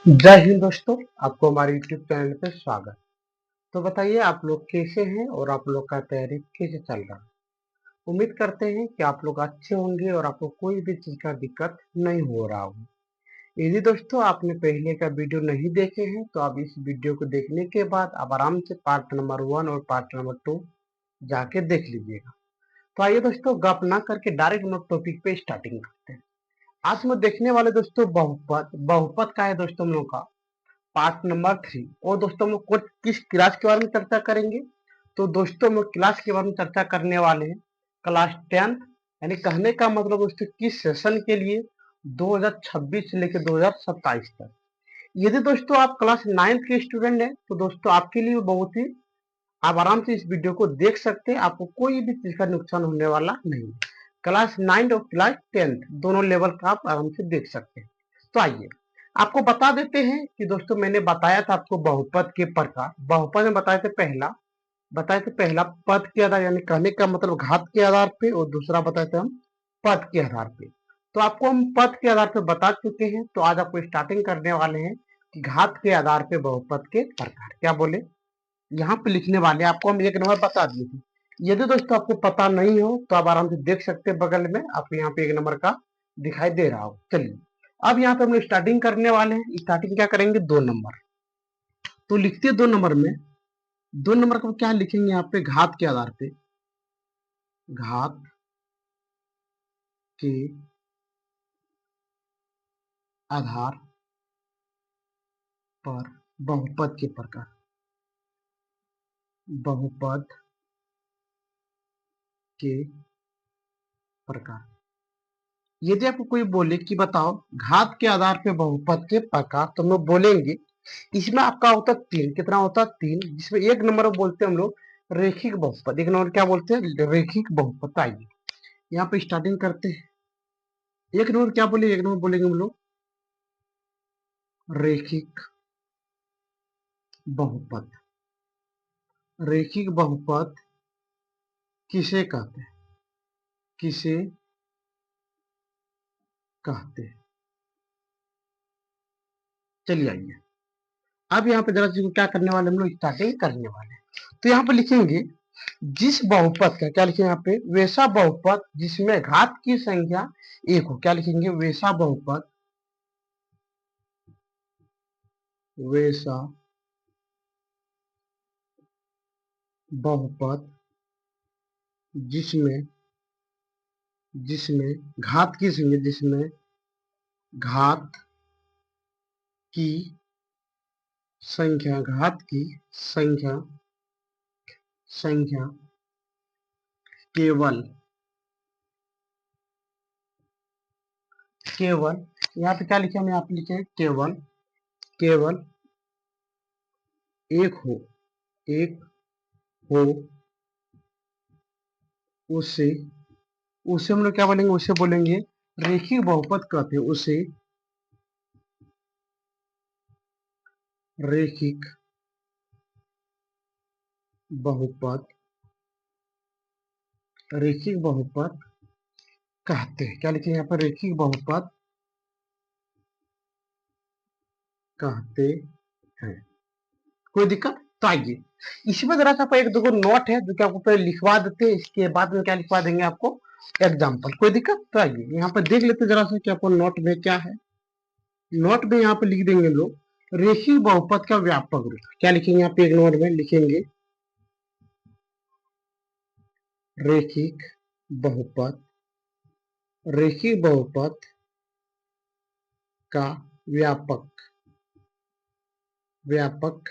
जय हिंद दोस्तों, आपको हमारे यूट्यूब चैनल पे स्वागत। तो बताइए आप लोग कैसे हैं और आप लोग का तैयारी कैसे चल रहा है। उम्मीद करते हैं कि आप लोग अच्छे होंगे और आपको कोई भी चीज का दिक्कत नहीं हो रहा होगा। यदि दोस्तों आपने पहले का वीडियो नहीं देखे हैं तो आप इस वीडियो को देखने के बाद आप आराम से पार्ट नंबर 1 और पार्ट नंबर 2 जाके देख लीजिएगा। तो आइए दोस्तों गप ना करके डायरेक्ट हम लोग टॉपिक पे स्टार्टिंग करते हैं। आज हम लोग देखने वाले दोस्तों बहुपद बहुपद का है दोस्तों हम लोग का पार्ट नंबर 3। और दोस्तों हम लोग किस क्लास के बारे में चर्चा करेंगे। तो दोस्तों हम लोग क्लास के बारे में चर्चा करने वाले हैं क्लास 10, यानी कहने का मतलब दोस्तों किस सेशन के लिए 2026 से लेकर 2027 तक। यदि दोस्तों आप क्लास 9 के स्टूडेंट हैं तो दोस्तों आपके लिए बहुत ही आप आराम से इस वीडियो को देख सकते हैं, आपको कोई भी चीज का नुकसान होने वाला नहीं। क्लास 9 और क्लास 10 दोनों लेवल का आप आराम से देख सकते हैं। तो आइए आपको बता देते हैं कि दोस्तों मैंने बताया था आपको बहुपद के प्रकार। बहुपद में बताए थे पहला पद के आधार यानी कहने का मतलब घात के आधार पे, और दूसरा बताए थे हम पद के आधार पे। तो आपको हम पद के आधार पे बता चुके हैं, तो आज आपको स्टार्टिंग करने वाले हैं कि घात के आधार पे बहुपद के प्रकार क्या बोले यहाँ पे लिखने वाले। आपको हम एक नंबर बता दिए थे। यदि दोस्तों आपको पता नहीं हो तो आप आराम से देख सकते हैं, बगल में आपको यहाँ पे एक नंबर का दिखाई दे रहा हो। चलिए अब यहाँ पे हम लोग स्टार्टिंग करने वाले हैं। स्टार्टिंग क्या करेंगे, 2 नंबर। तो लिखते हैं 2 नंबर में, 2 नंबर को क्या लिखेंगे यहाँ पे घात के आधार पे। घात के आधार पर बहुपद के प्रकार। बहुपद के प्रकार। यदि आपको कोई बोले कि बताओ घात के आधार पे बहुपद के प्रकार, तो हम लोग बोलेंगे इसमें आपका होता है 3। कितना होता है 3, जिसमें एक नंबर बोलते हैं हम लोग रेखिक बहुपद। एक नंबर क्या बोलते हैं, रेखिक बहुपद। आइए यहाँ पे स्टार्टिंग करते हैं। एक नंबर क्या बोले, एक नंबर बोलेंगे हम लोग रेखिक बहुपद। रेखिक बहुपद किसे कहते हैं, किसे कहते हैं। चलिए आइए अब यहाँ पे जरा चीज को क्या करने वाले हम लोग स्टार्टिंग करने वाले हैं। तो यहाँ पे लिखेंगे जिस बहुपद का, क्या लिखेंगे यहाँ पे, वैसा बहुपद जिसमें घात की संख्या 1 हो। क्या लिखेंगे, वैसा बहुपद, वैसा बहुपद जिसमें जिसमें घात की संख्या, जिसमें घात की संख्या, घात की संख्या संख्या केवल केवल यहाँ पे क्या लिखे, हम यहाँ पे लिखे केवल केवल एक हो, एक हो, उसे उसे हम लोग क्या बोलेंगे, उसे बोलेंगे रेखिक बहुपद कहते हैं। उसे रेखिक बहुपद, रेखिक बहुपद कहते हैं। क्या लिखे यहाँ पर, रेखिक बहुपद कहते हैं। कोई दिक्कत। तो आइए इसमें जरा सा एक दो नोट है जो कि आपको पहले लिखवा देते हैं, इसके बाद में क्या लिखवा देंगे आपको एग्जाम्पल। कोई दिक्कत। तो आइए यहाँ पर देख लेते जरा सा कि आपको नोट में क्या है। नोट में यहाँ पे लिख देंगे लोग रेखिक बहुपद का व्यापक रूप। क्या लिखेंगे यहाँ पे, एक नोट में लिखेंगे रेखिक बहुपद, रेखिक बहुपद का व्यापक व्यापक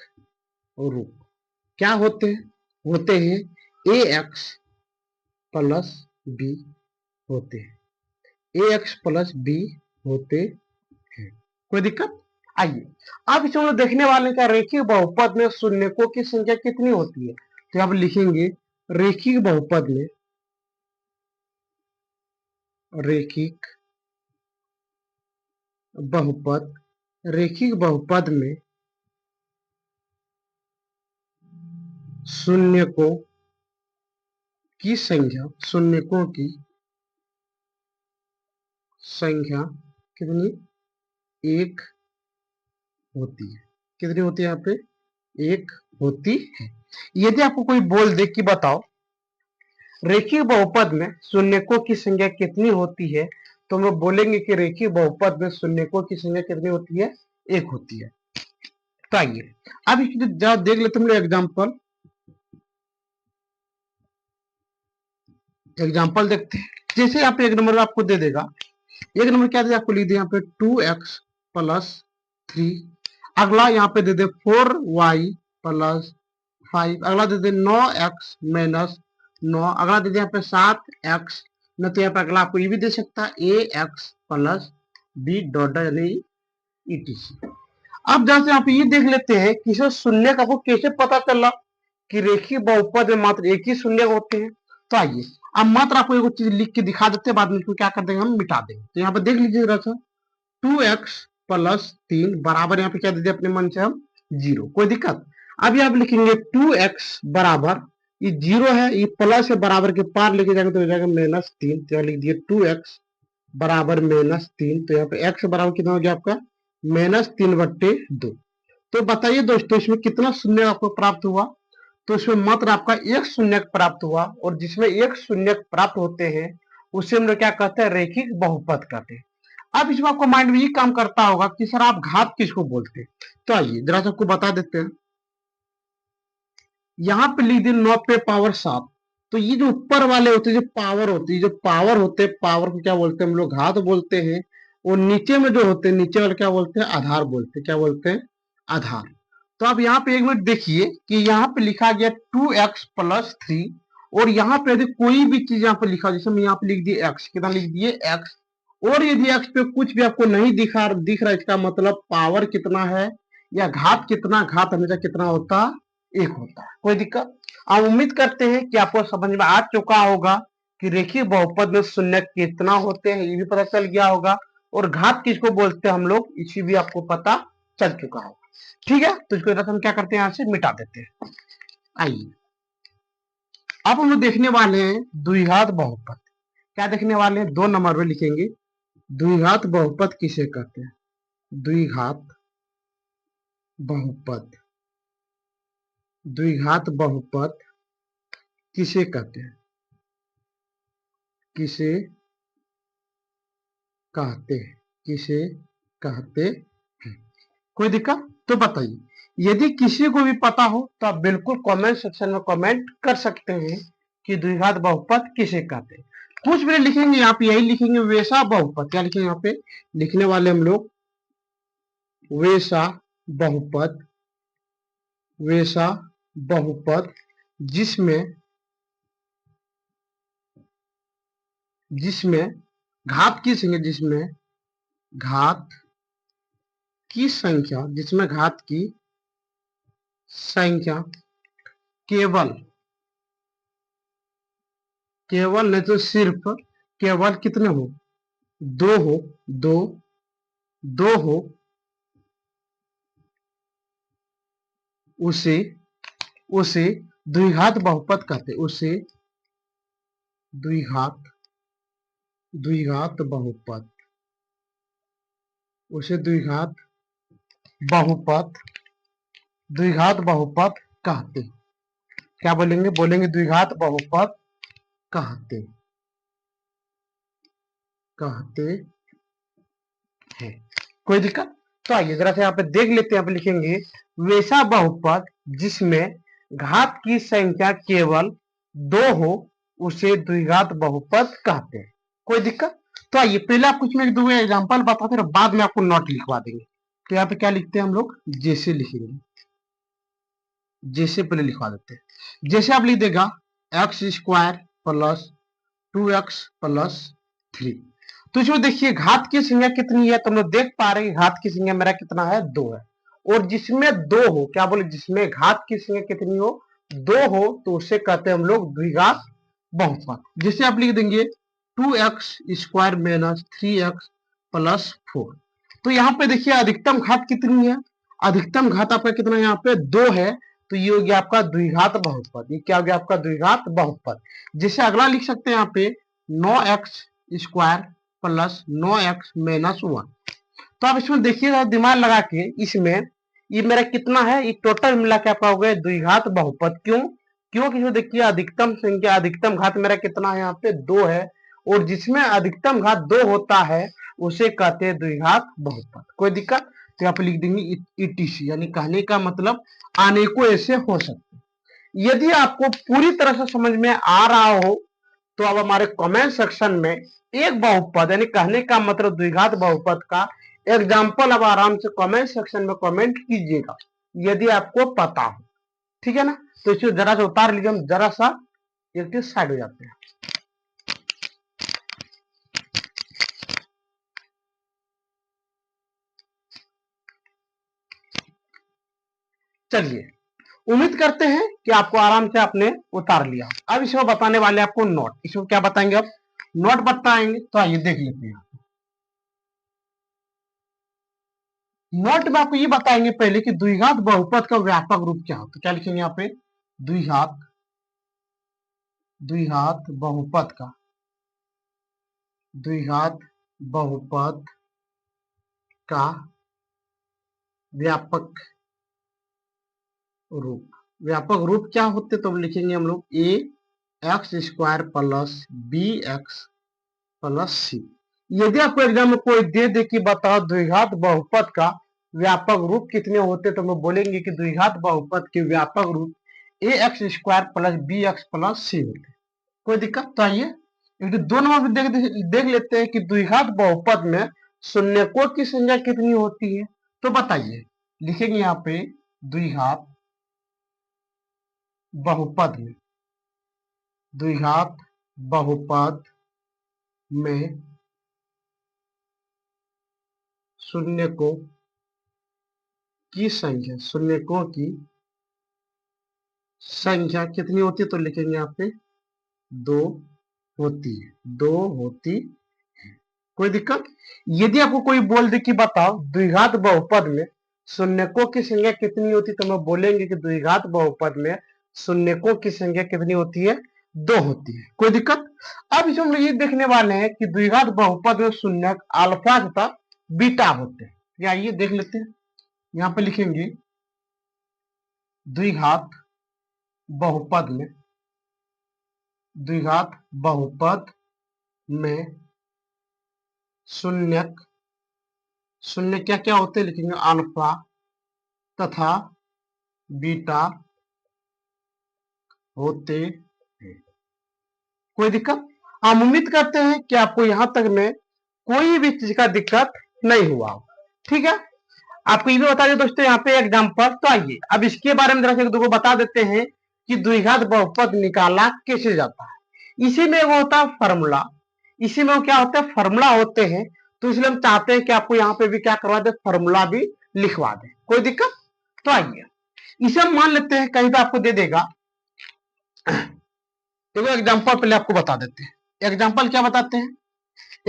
रूप क्या होते हैं ए एक्स प्लस बी होते हैं। ए एक्स प्लस बी होते हैं। कोई दिक्कत। आइए अब इसमें हम देखने वाले का रेखिक बहुपद में शून्यकों की संख्या कितनी होती है। तो आप लिखेंगे रेखिक बहुपद में, रेखिक बहुपद, रेखिक बहुपद में शून्यकों की संख्या, शून्यकों की संख्या कितनी, 1 होती है। कितनी होती है यहाँ पे? एक होती है। यदि आपको कोई बोल दे कि बताओ रेखीय बहुपद में शून्यकों की संख्या कितनी होती है, तो हम लोग बोलेंगे कि रेखीय बहुपद में शून्यकों की संख्या कितनी होती है? एक होती है। तो आइए अब जरा देख लेते हम लोग एग्जाम्पल देखते हैं। जैसे यहाँ पे एक नंबर आपको दे देगा, एक नंबर क्या दे आपको लिख दे यहाँ पे 2x प्लस 3, अगला यहाँ पे दे दे 4y प्लस 5, अगला दे दे 9x माइनस 9, अगला दे दे यहाँ पे 7x, न तो यहाँ पे अगला आपको ये भी दे सकता है ax प्लस b डॉट यानी etc। अब जैसे आप ये देख लेते हैं कि इसे शून्य का आपको कैसे पता चला कि रेखीय बहुपद में मात्र एक ही शून्य होते हैं। तो आइए अब मात्र आपको एक चीज लिख के दिखा देते हैं, बाद में इसको क्या कर देंगे हम मिटा देंगे। तो यहाँ पे देख लीजिए जरा सा 2x प्लस 3 बराबर यहाँ पे क्या दे दिया अपने मन से हम 0, कोई दिक्कत। अब यहाँ पे लिखेंगे 2x बराबर ये 0 है, ये प्लस है, बराबर के पार लेके जाएंगे तो हो जाएगा -3, तो यहाँ लिख दिए 2x बराबर -3, तो यहाँ पे x बराबर कितना हो गया आपका -3/2। तो बताइए दोस्तों इसमें कितना शून्य आपको प्राप्त हुआ? तो इसमें मात्र आपका एक शून्य प्राप्त हुआ, और जिसमें एक शून्य प्राप्त होते हैं उसे हम लोग क्या कहते हैं? रैखिक बहुपद कहते हैं। अब इसमें आपको माइंड में ये काम करता होगा कि सर आप घात किसको बोलते हैं? तो आइए जरा सबको बता देते हैं। यहाँ पे लिख दिए 9 पे पावर 7, तो ये जो ऊपर वाले होते हैं जो पावर होती है, जो पावर होते हैं, पावर को क्या बोलते हैं हम लोग? घात बोलते हैं। और नीचे में जो होते हैं, नीचे वाले क्या बोलते हैं? आधार बोलते हैं। क्या बोलते हैं? आधार। तो अब यहाँ पे एक मिनट देखिए कि यहाँ पे लिखा गया 2x प्लस 3, और यहाँ पे यदि कोई भी चीज यहाँ पे लिखा, जैसे हम यहाँ पे लिख दिए x, कितना लिख दिए x, और यदि x पे कुछ भी आपको नहीं दिख रहा इसका मतलब पावर कितना है या घात कितना, घात हमेशा कितना होता? एक होता है। कोई दिक्कत? आप उम्मीद करते हैं कि आपको समझ में आ चुका होगा कि रेखीय बहुपद में शून्य कितना होते हैं, ये भी पता चल गया होगा, और घात किसको बोलते हैं हम लोग, इसी भी आपको पता चल चुका होगा। ठीक है, तो इसको हम क्या करते हैं? यहाँ से मिटा देते हैं। आइए अब हम लोग देखने वाले हैं द्विघात बहुपद। क्या देखने वाले हैं? 2 नंबर में लिखेंगे द्विघात बहुपद किसे कहते हैं? द्विघात बहुपद, द्विघात बहुपद किसे कहते हैं? किसे कहते हैं? किसे कहते हैं? कोई दिक्कत? तो बताइए, यदि किसी को भी पता हो तो आप बिल्कुल कमेंट सेक्शन में कमेंट कर सकते हैं कि द्विघात बहुपद किसे कहते हैं। कुछ भी लिखेंगे यहाँ पे, यही लिखेंगे वैसा बहुपद। क्या लिखेंगे यहाँ पे? लिखने वाले हम लोग वैसा बहुपद, वैसा बहुपद जिसमें जिसमें घात की संख्या, जिसमें घात की संख्या, जिसमें घात की संख्या केवल, केवल नहीं तो सिर्फ केवल कितने हो? 2 हो, 2, 2 हो, उसे उसे द्विघात बहुपद कहते हैं। उसे द्विघात द्विघात बहुपद, उसे द्विघात बहुपद, द्विघात बहुपद कहते हैं। क्या बोलेंगे? बोलेंगे द्विघात बहुपद कहते कहते हैं। कोई दिक्कत? तो आइए जरा से यहाँ पे देख लेते हैं। यहाँ पे लिखेंगे वैसा बहुपद जिसमें घात की संख्या केवल 2 हो उसे द्विघात बहुपद कहते हैं। कोई दिक्कत? तो आइए पहले आपको इसमें 2 एग्जांपल बताते हैं, बाद में आपको नोट लिखवा देंगे। तो यहाँ पे क्या लिखते हैं हम लोग? जैसे लिखेंगे, जैसे पहले लिखवा देते हैं। जैसे आप लिख देगा x² प्लस 2x प्लस 3, तो इसमें देखिए घात की संख्या कितनी है, तो हम लोग देख पा रहे हैं घात की संख्या मेरा कितना है? 2 है। और जिसमें 2 हो, क्या बोले? जिसमें घात की संख्या कितनी हो? 2 हो, तो उसे कहते हैं हम लोग द्विघात बहुपद। जैसे आप लिख देंगे 2x² माइनस 3x प्लस 4, तो यहाँ पे देखिए अधिकतम घात कितनी है? अधिकतम घात आपका कितना है? यहाँ पे 2 है, तो ये हो गया आपका द्विघात बहुपद। ये क्या हो गया आपका? द्विघात बहुपद। जैसे अगला लिख सकते हैं यहाँ पे 9x² प्लस 9x माइनस 1, तो आप इसमें देखिएगा दिमाग लगा के, इसमें ये मेरा कितना है, ये टोटल मिला के आपका हो गया द्विघात बहुपद। क्यों? क्योंकि जो देखिए अधिकतम संख्या, अधिकतम घात मेरा कितना है, यहाँ पे 2 है, और जिसमें अधिकतम घात 2 होता है उसे कहते हैं द्विघात बहुपद। कोई दिक्कत? तो यहाँ पे लिख देंगे ईटीसी, यानी कहने का मतलब अनेकों ऐसे हो सकते। यदि आपको पूरी तरह से समझ में आ रहा हो तो अब हमारे कमेंट सेक्शन में एक बहुपद, यानी कहने का मतलब द्विघात बहुपद का एग्जाम्पल अब आराम से कमेंट सेक्शन में कमेंट कीजिएगा, यदि आपको पता हो। ठीक है ना? तो इसको जरा सा उतार लीजिए, हम जरा सा एक साइड हो जाते हैं। चलिए, उम्मीद करते हैं कि आपको आराम से आपने उतार लिया। अब इसमें बताने वाले आपको नोट, इसमें क्या बताएंगे, अब नोट बताएंगे। तो आइए देख लेते हैं। नोट में आपको ये बताएंगे पहले कि द्विघात बहुपद का व्यापक रूप क्या होता है। क्या लिखेंगे यहाँ पे, द्विघात द्विघात बहुपद का, द्विघात बहुपद का व्यापक रूप। व्यापक रूप क्या होते, तो लिखेंगे हम लोग a x square plus b x plus c. यदि आपको एग्जाम में कोई दे दे कि बताओ द्विघात बहुपद का व्यापक रूप कितने होते, तो हम बोलेंगे कि द्विघात बहुपद के व्यापक रूप a x square plus b x plus c होते। कोई दिक्कत? तो आइए एक दो नंबर देख लेते हैं कि द्विघात बहुपद में शून्यकों की संख्या कितनी होती है। तो बताइए, लिखेंगे यहाँ पे द्विघात बहुपद में, द्विघात बहुपद में शून्यकों की संख्या, शून्यकों की संख्या कितनी होती है, तो लिखेंगे यहाँ पे 2 होती है, 2 होती है। कोई दिक्कत? यदि आपको कोई बोल दे कि बताओ द्विघात बहुपद में शून्यकों की संख्या कितनी होती, तो हम बोलेंगे कि द्विघात बहुपद में शून्यकों की संख्या कितनी होती है, 2 होती है। कोई दिक्कत? अब इसमें हम लोग ये देखने वाले हैं कि द्विघात बहुपद में शून्यक अल्फा तथा बीटा होते हैं। आइए देख लेते हैं। यहाँ पे लिखेंगे द्विघात बहुपद में, द्विघात बहुपद में शून्यक, शून्य क्या क्या होते हैं, लिखेंगे अल्फा तथा बीटा होते हैं। कोई दिक्कत? हम उम्मीद करते हैं कि आपको यहां तक में कोई भी चीज का दिक्कत नहीं हुआ। ठीक है, आपको ये भी बता दें दोस्तों यहाँ पे एग्जाम्पल। तो आइए अब इसके बारे में जरा से एक दो बता देते हैं कि द्विघात बहुपद निकाला कैसे जाता है। इसी में वो होता है फॉर्मूला, इसी में वो क्या होता है, फॉर्मूला होते हैं। तो इसलिए हम चाहते हैं कि आपको यहाँ पे भी क्या करवा दे, फॉर्मूला भी लिखवा दे। कोई दिक्कत? तो आइए इसे हम मान लेते हैं, कहीं भी आपको दे देगा। देखो एग्जाम्पल पहले आपको बता देते हैं। एग्जाम्पल क्या बताते हैं,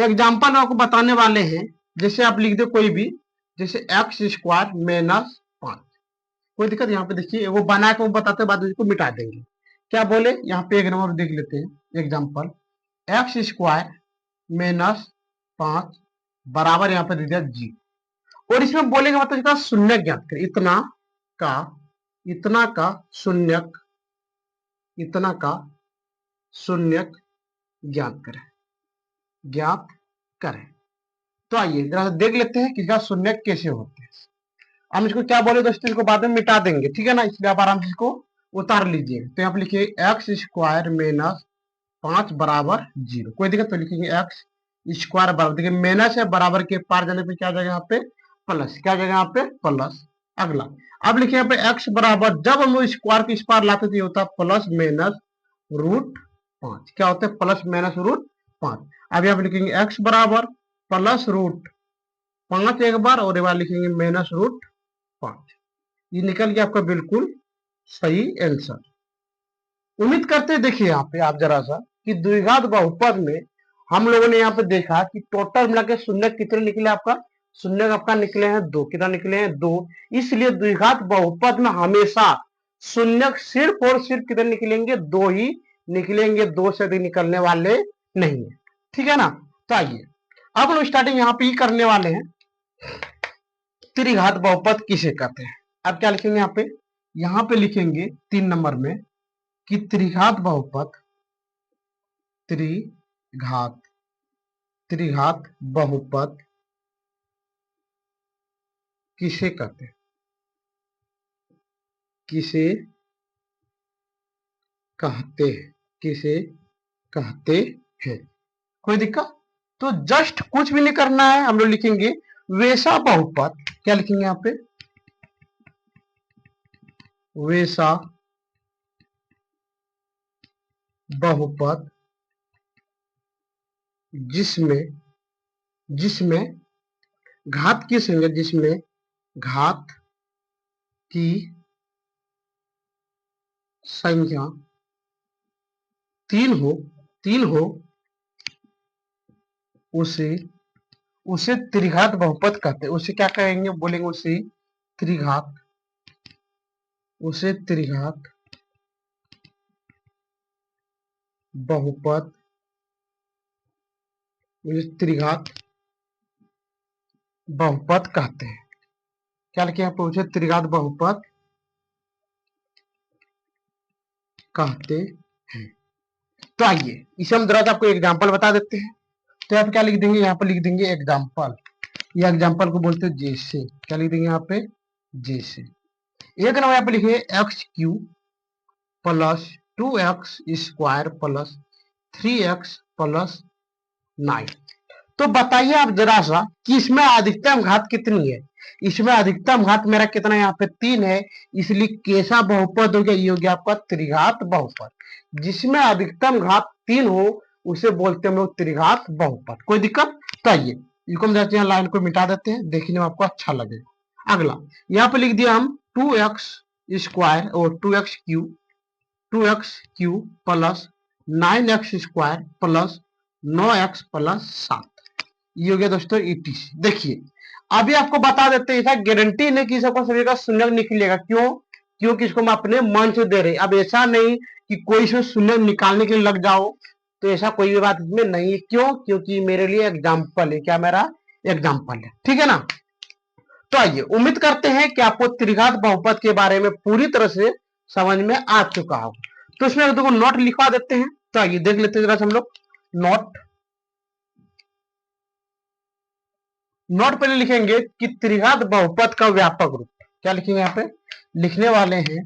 एग्जाम्पल में आपको बताने वाले हैं, जैसे आप लिख दो कोई भी, जैसे एक्स स्क्वायर माइनस 5। कोई दिक्कत? यहाँ पे देखिए वो बना के वो बताते बाद उसको मिटा देंगे। क्या बोले, यहाँ पे एक नंबर देख लेते हैं एग्जाम्पल, एक्स स्क्वायर माइनस 5 बराबर यहाँ पे दे दिया जी। और इसमें बोलेंगे मतलब इसका शून्य ज्ञात करें, इतना का शून्यक, इतना का शून्यक ज्ञात करें, ज्ञात करें। तो आइए जरा देख लेते हैं कि इसका शून्यक कैसे होते हैं। हम इसको क्या बोले दोस्तों, इसको बाद में मिटा देंगे, ठीक है ना, इसलिए आप आराम से इसको उतार लीजिए। तो यहाँ पे लिखिए एक्स स्क्वायर माइनस 5 बराबर 0। कोई दिक्कत? तो लिखेंगे एक्स स्क्वायर बराबर, देखिए माइनस है, बराबर के पार जाने पे क्या जाएगा यहाँ पे प्लस, क्या जाएगा यहाँ पे प्लस। अगला अब लिखिए यहाँ पे एक्स बराबर, जब हम लोग स्क्वायर को इस पार लाते थे होता प्लस माइनस रूट 5। क्या होता है, प्लस माइनस रूट 5। अब यहाँ पे लिखेंगे एक्स बराबर प्लस रूट 5 एक बार, और एक बार लिखेंगे माइनस रूट 5। ये निकल गया आपका बिल्कुल सही आंसर। उम्मीद करते हैं, देखिए यहाँ पे आप जरा सा कि द्विघात बहुपद में हम लोगों ने यहाँ पे देखा कि टोटल मिला के शून्य कितने निकले, आपका शून्य आपका निकले हैं 2। कितना निकले हैं 2। इसलिए द्विघात बहुपद में हमेशा शून्य सिर्फ और सिर्फ कितने निकलेंगे, 2 ही निकलेंगे, 2 से अधिक निकलने वाले नहीं है। ठीक है ना? तो आइए अब हम स्टार्टिंग यहाँ पे ही करने वाले हैं। त्रिघात बहुपद किसे कहते हैं। अब क्या लिखेंगे यहाँ पे लिखेंगे 3 नंबर में कि त्रिघात बहुपद, त्रिघात त्रिघात बहुपद किसे कहते हैं, किसे कहते हैं, किसे कहते हैं। कोई दिक्कत? तो जस्ट कुछ भी नहीं करना है, हम लोग लिखेंगे वैसा बहुपद। क्या लिखेंगे यहाँ पे? वैसा बहुपद जिसमें जिसमें घात की संख्या, जिसमें घात की संख्या तीन हो उसे उसे त्रिघात बहुपद कहते हैं। उसे क्या कहेंगे? बोलेंगे उसे त्रिघात, उसे त्रिघात बहुपद, उसे त्रिघात बहुपद कहते हैं। क्या लिखे यहाँ पे? उसे त्रिघात बहुपद कहते हैं। तो आइए इसे हम जरा आपको एग्जाम्पल बता देते हैं। तो आप क्या लिख देंगे? यहाँ पर लिख देंगे एग्जाम्पल। या एग्जाम्पल को बोलते हैं जैसे। क्या लिख देंगे यहाँ पे? जैसे। एक नंबर यहाँ पे लिखिए x³ plus 2x square plus 3x plus 9। तो बताइए आप जरा सा कि इसमें अधिकतम घात कितनी है। इसमें अधिकतम घात मेरा कितना है? यहाँ पे 3 है, इसलिए कैसा बहुपद हो गया? ये हो गया आपका त्रिघात बहुपद। जिसमें अधिकतम घात 3 हो उसे बोलते हैं हम लोग त्रिघात बहुपद। कोई दिक्कत? तो आइए इसको हम जाते हैं, लाइन को मिटा देते हैं, देखने में आपको अच्छा लगेगा। अगला यहाँ पे लिख दिया हम 2x स्क्वायर और 2x³ plus 9x square plus 9x plus 7। ये हो गया दोस्तों ETC। देखिए अभी आपको बता देते हैं, ऐसा गारंटी नहीं कि सबका सभी का शून्य निकलेगा। क्यों? क्योंकि इसको हम अपने मन से दे रहे हैं। अब ऐसा नहीं कि कोई इसमें शून्य निकालने के लिए लग जाओ, तो ऐसा कोई भी बात इसमें नहीं है। क्यों? क्योंकि मेरे लिए एग्जाम्पल है। क्या? मेरा एग्जाम्पल है। ठीक है ना? तो आइए उम्मीद करते हैं कि आपको त्रिघात बहुपद के बारे में पूरी तरह से समझ में आ चुका हो। तो इसमें देखो नोट लिखवा देते हैं। तो आइए देख लेते हैं जरा हम लोग नोट। नोट पहले लिखेंगे कि त्रिघात बहुपद का व्यापक रूप। क्या लिखेंगे यहाँ पे? लिखने वाले हैं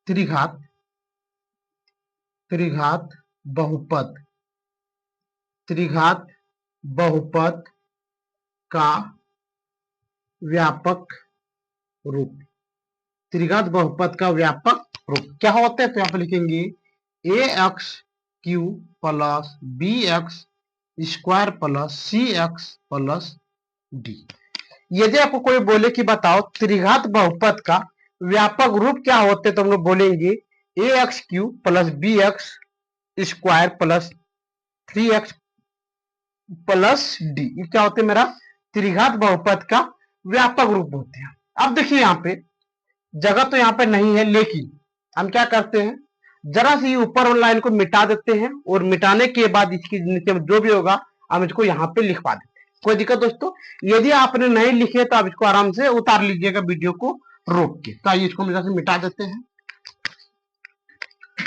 त्रिघात त्रिघात बहुपद, त्रिघात बहुपद का व्यापक रूप, त्रिघात बहुपद का व्यापक रूप क्या होता है? तो यहाँ पे लिखेंगे AX³ plus BX square plus CX plus D। यदि आपको कोई बोले कि बताओ त्रिघात बहुपद का व्यापक रूप क्या होते, तो हम लोग बोलेंगे AX³ plus BX square plus 3x plus D। ये क्या होते हैं? मेरा त्रिघात बहुपद का व्यापक रूप होते हैं। अब देखिए यहाँ पे जगह तो यहाँ पे नहीं है, लेकिन हम क्या करते हैं, जरा सी ऊपर वाली लाइन को मिटा देते हैं और मिटाने के बाद इसके नीचे जो भी होगा हम इसको यहाँ पे लिखवा देते हैं। कोई दिक्कत दोस्तों? यदि आपने नहीं लिखे तो आप इसको आराम से उतार लीजिएगा वीडियो को रोक के। तो आइए इसको हम जैसे मिटा देते हैं।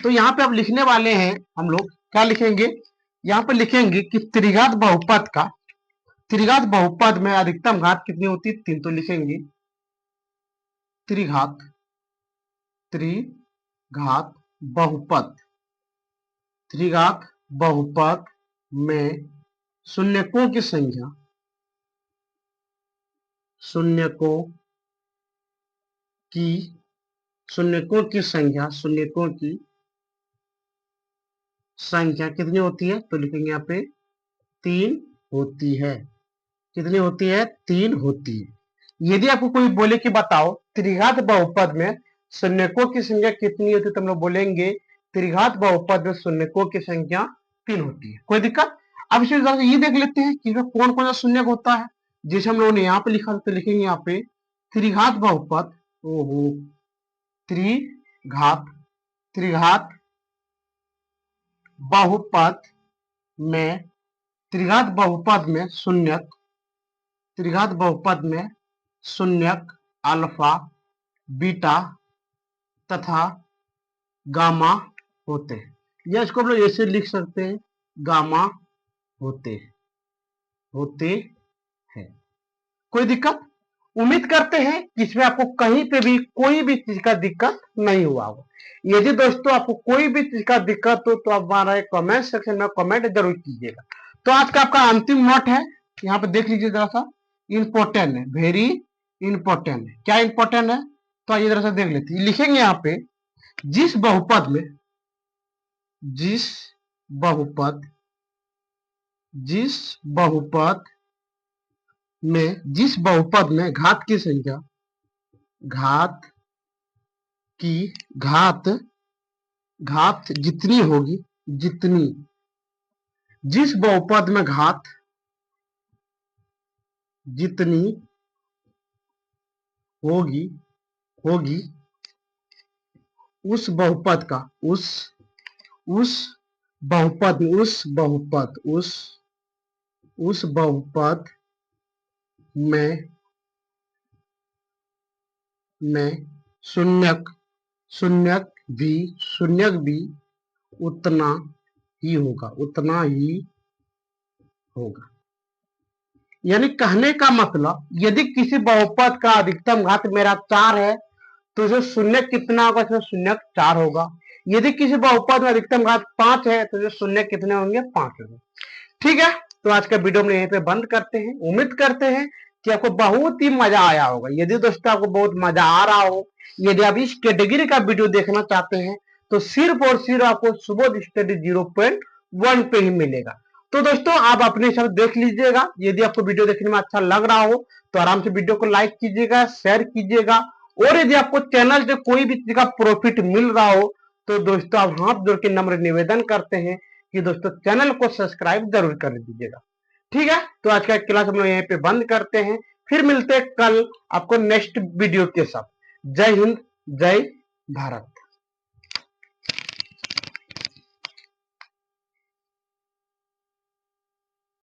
तो यहाँ पे अब लिखने वाले हैं हम लोग, क्या लिखेंगे? यहाँ पे लिखेंगे कि त्रिघात बहुपद का, त्रिघात बहुपद में अधिकतम घात कितनी होती है? 3। तो लिखेंगे त्रिघात त्रिघात बहुपद, त्रिघात बहुपद में शून्यकों की संख्या, शून्यकों की शून्यकों की संख्या, शून्यकों की संख्या कितनी होती है? तो लिखेंगे यहाँ पे 3 होती है। कितनी होती है? 3 होती है। यदि आपको कोई बोले कि बताओ त्रिघात बहुपद में शून्यकों की संख्या कितनी होती है, तो हम लोग बोलेंगे त्रिघात बहुपद में शून्यकों की संख्या 3 होती है। कोई दिक्कत? अब इसे ये देख लेते हैं कि कौन कौन सा शून्यक होता है। जैसे हम लोगों ने यहाँ पे लिखा, तो लिखेंगे यहाँ पे त्रिघात बहुपद, ओहो, त्रिघात त्रिघात बहुपद में, त्रिघात बहुपद में शून्यक, त्रिघात बहुपद में शून्यक, अल्फा, बीटा तथा गामा होते हैं, या इसको हम लोग ऐसे लिख सकते हैं, गामा होते होते हैं। कोई दिक्कत? उम्मीद करते हैं कि इसमें आपको कहीं पे भी कोई भी चीज का दिक्कत नहीं हुआ होगा। यदि दोस्तों आपको कोई भी चीज का दिक्कत हो तो आप हमारे कमेंट सेक्शन में कमेंट जरूर कीजिएगा। तो आज का आपका अंतिम नोट है, यहाँ पे देख लीजिए जरा सा, इंपॉर्टेंट है, वेरी इंपॉर्टेंट है। क्या इंपॉर्टेंट है? तो आइए जरा सा देख लेते हैं। लिखेंगे यहाँ पे, जिस बहुपद में जिस बहुपद जिस बहुपद जिस बहुपद में घात की संख्या घात जितनी होगी, जिस बहुपद में घात जितनी होगी उस बहुपद का उस बहुपद में शून्यक भी उतना ही होगा। यानी कहने का मतलब, यदि किसी बहुपद का अधिकतम घात मेरा 4 है तो जो शून्य कितना होगा, इसमें शून्य 4 होगा। यदि किसी बहुपद में अधिकतम घात 5 है तो जो शून्य कितने होंगे, 5 होंगे। ठीक है, तो आज का वीडियो हम यहीं पे बंद करते हैं। उम्मीद करते हैं कि आपको बहुत ही मजा आया होगा। यदि दोस्तों आपको बहुत मजा आ रहा हो, यदि आप इस कैटेगरी का वीडियो देखना चाहते हैं तो सिर्फ और सिर्फ आपको सुबोध स्टडी 0.1 पे ही मिलेगा। तो दोस्तों आप अपने हिसाब से देख लीजिएगा। यदि आपको वीडियो देखने में अच्छा लग रहा हो तो आराम से वीडियो को लाइक कीजिएगा, शेयर कीजिएगा, और यदि आपको चैनल से कोई भी चीज का प्रॉफिट मिल रहा हो तो दोस्तों आप हाथ जोड़ के नम्र निवेदन करते हैं कि दोस्तों चैनल को सब्सक्राइब जरूर कर दीजिएगा। ठीक है, तो आज का क्लास हम लोग यहीं पे बंद करते हैं। फिर मिलते हैं कल आपको नेक्स्ट वीडियो के साथ। जय हिंद, जय भारत।